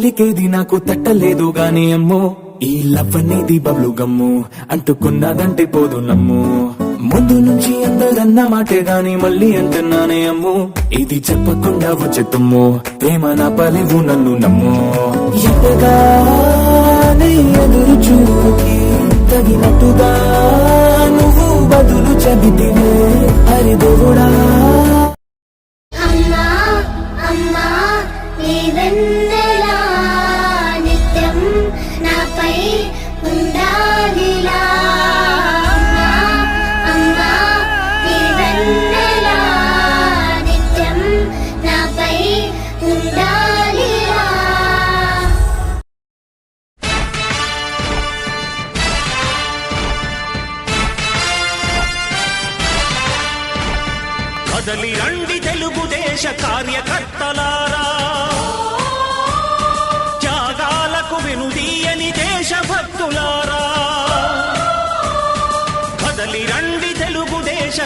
పోలికేది నాకు తట్టలేదు గాని అమ్మో ఈ లవ్ అనేది బబ్లు గమ్ము అంటుకున్నదంటే పోదు నమ్ము ముందు నుంచి అందరన్న మాటే గాని మళ్ళీ అంటున్నానే అమ్ము ఇది చెప్పకుండా వచ్చేతుమ్ము ప్రేమ నా పలివు నన్ను నమ్ము ఎంతగానే ఎదురు చూకి తగినట్టుగా నువ్వు బదులు చెబితివే అరే దేవుడా అమ్మా అమ్మా నీ వెన్నెలా నిత్యం నాపై ఉండాలిలా అమ్మా అమ్మా నీ వెన్నెలా నిత్యం నాపై ఉండాలిలా కదలి రండి తెలుగుదేశ కార్యకర్తలారా త్యాగాలకు వెనుదీయని దేశభక్తులారా కదలి రండి తెలుగుదేశ